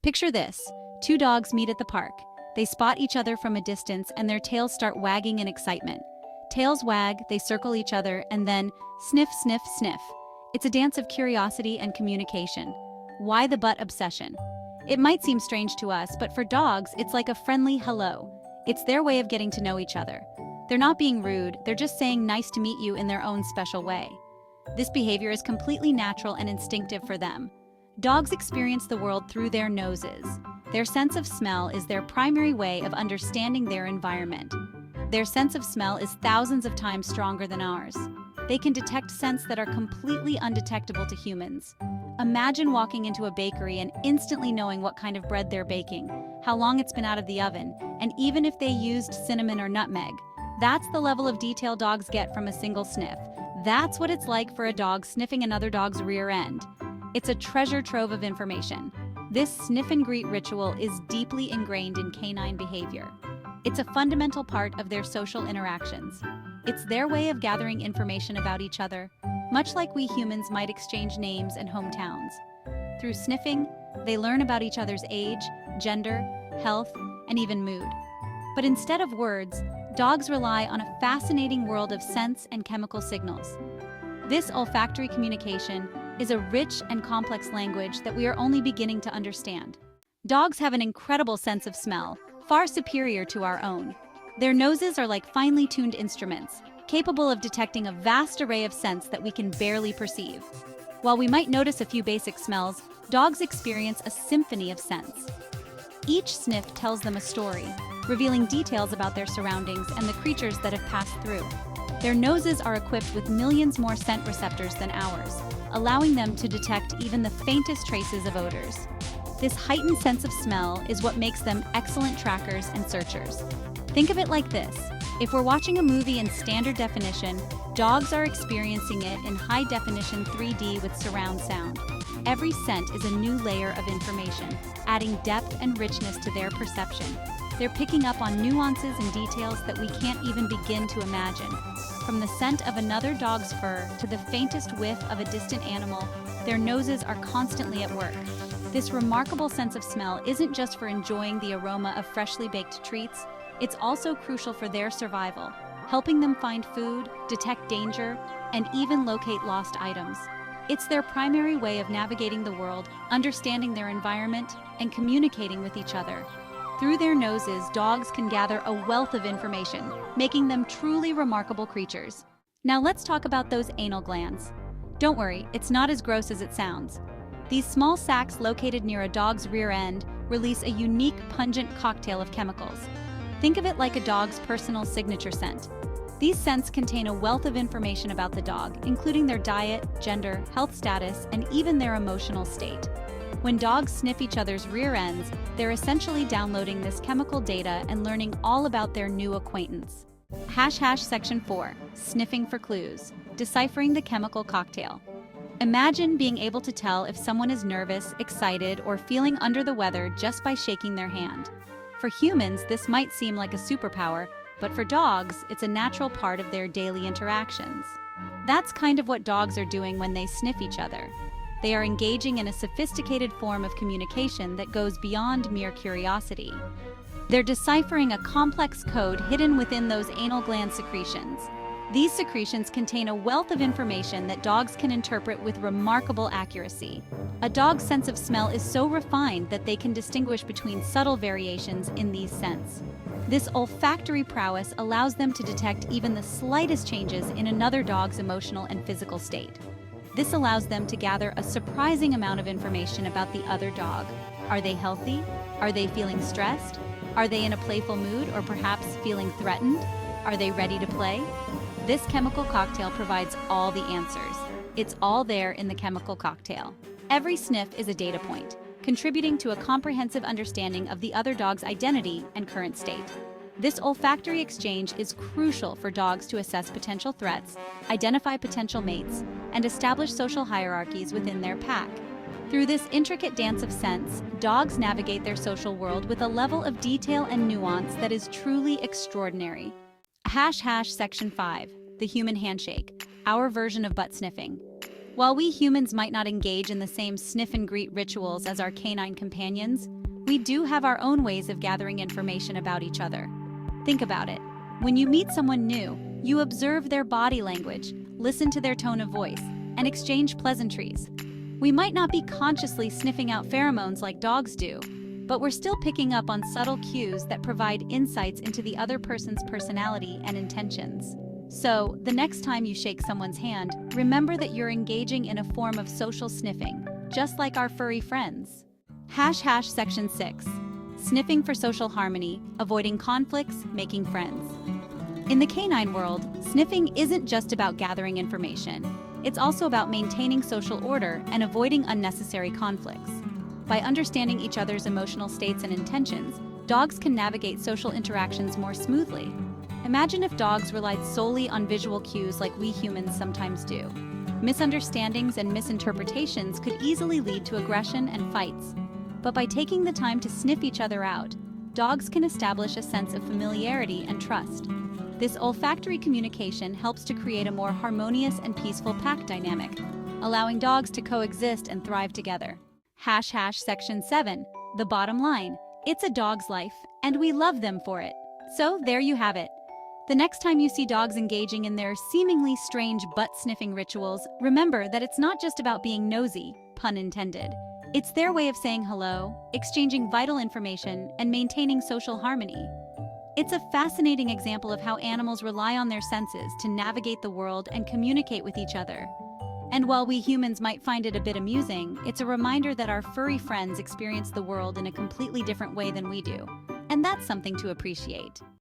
Picture this. Two dogs meet at the park. They spot each other from a distance and their tails start wagging in excitement. Tails wag, they circle each other, and then sniff, sniff, sniff. It's a dance of curiosity and communication. Why the butt obsession? It might seem strange to us, but for dogs, it's like a friendly hello. It's their way of getting to know each other. They're not being rude, they're just saying nice to meet you in their own special way. This behavior is completely natural and instinctive for them. Dogs experience the world through their noses. Their sense of smell is their primary way of understanding their environment. Their sense of smell is thousands of times stronger than ours. They can detect scents that are completely undetectable to humans. Imagine walking into a bakery and instantly knowing what kind of bread they're baking, how long it's been out of the oven, and even if they used cinnamon or nutmeg. That's the level of detail dogs get from a single sniff. That's what it's like for a dog sniffing another dog's rear end. It's a treasure trove of information. This sniff and greet ritual is deeply ingrained in canine behavior. It's a fundamental part of their social interactions. It's their way of gathering information about each other, much like we humans might exchange names and hometowns. Through sniffing, they learn about each other's age, gender, health, and even mood. But instead of words, dogs rely on a fascinating world of scents and chemical signals. This olfactory communication is a rich and complex language that we are only beginning to understand. Dogs have an incredible sense of smell, far superior to our own. Their noses are like finely tuned instruments, capable of detecting a vast array of scents that we can barely perceive. While we might notice a few basic smells, dogs experience a symphony of scents. Each sniff tells them a story, revealing details about their surroundings and the creatures that have passed through. Their noses are equipped with millions more scent receptors than ours, allowing them to detect even the faintest traces of odors. This heightened sense of smell is what makes them excellent trackers and searchers. Think of it like this. If we're watching a movie in standard definition, dogs are experiencing it in high-definition 3D with surround sound. Every scent is a new layer of information, adding depth and richness to their perception. They're picking up on nuances and details that we can't even begin to imagine. From the scent of another dog's fur to the faintest whiff of a distant animal, their noses are constantly at work. This remarkable sense of smell isn't just for enjoying the aroma of freshly baked treats, it's also crucial for their survival, helping them find food, detect danger, and even locate lost items. It's their primary way of navigating the world, understanding their environment, and communicating with each other. Through their noses, dogs can gather a wealth of information, making them truly remarkable creatures. Now let's talk about those anal glands. Don't worry, it's not as gross as it sounds. These small sacs located near a dog's rear end release a unique, pungent cocktail of chemicals. Think of it like a dog's personal signature scent. These scents contain a wealth of information about the dog, including their diet, gender, health status, and even their emotional state. When dogs sniff each other's rear ends, they're essentially downloading this chemical data and learning all about their new acquaintance. Section 4. Sniffing for clues. Deciphering the chemical cocktail. Imagine being able to tell if someone is nervous, excited, or feeling under the weather just by shaking their hand. For humans, this might seem like a superpower, but for dogs, it's a natural part of their daily interactions. That's kind of what dogs are doing when they sniff each other. They are engaging in a sophisticated form of communication that goes beyond mere curiosity. They're deciphering a complex code hidden within those anal gland secretions. These secretions contain a wealth of information that dogs can interpret with remarkable accuracy. A dog's sense of smell is so refined that they can distinguish between subtle variations in these scents. This olfactory prowess allows them to detect even the slightest changes in another dog's emotional and physical state. This allows them to gather a surprising amount of information about the other dog. Are they healthy? Are they feeling stressed? Are they in a playful mood or perhaps feeling threatened? Are they ready to play? This chemical cocktail provides all the answers. It's all there in the chemical cocktail. Every sniff is a data point, contributing to a comprehensive understanding of the other dog's identity and current state. This olfactory exchange is crucial for dogs to assess potential threats, identify potential mates, and establish social hierarchies within their pack. Through this intricate dance of scents, dogs navigate their social world with a level of detail and nuance that is truly extraordinary. Section 5. The human handshake, our version of butt sniffing. While we humans might not engage in the same sniff and greet rituals as our canine companions, we do have our own ways of gathering information about each other. Think about it. When you meet someone new, you observe their body language, listen to their tone of voice, and exchange pleasantries. We might not be consciously sniffing out pheromones like dogs do, but we're still picking up on subtle cues that provide insights into the other person's personality and intentions. So, the next time you shake someone's hand, remember that you're engaging in a form of social sniffing, just like our furry friends. Section 6. Sniffing for social harmony, avoiding conflicts, making friends. In the canine world, sniffing isn't just about gathering information. It's also about maintaining social order and avoiding unnecessary conflicts. By understanding each other's emotional states and intentions, dogs can navigate social interactions more smoothly. Imagine if dogs relied solely on visual cues like we humans sometimes do. Misunderstandings and misinterpretations could easily lead to aggression and fights. But by taking the time to sniff each other out, dogs can establish a sense of familiarity and trust. This olfactory communication helps to create a more harmonious and peaceful pack dynamic, allowing dogs to coexist and thrive together. Section 7. The bottom line. It's a dog's life, and we love them for it. So there you have it. The next time you see dogs engaging in their seemingly strange butt-sniffing rituals, remember that it's not just about being nosy, pun intended. It's their way of saying hello, exchanging vital information, and maintaining social harmony. It's a fascinating example of how animals rely on their senses to navigate the world and communicate with each other. And while we humans might find it a bit amusing, it's a reminder that our furry friends experience the world in a completely different way than we do. And that's something to appreciate.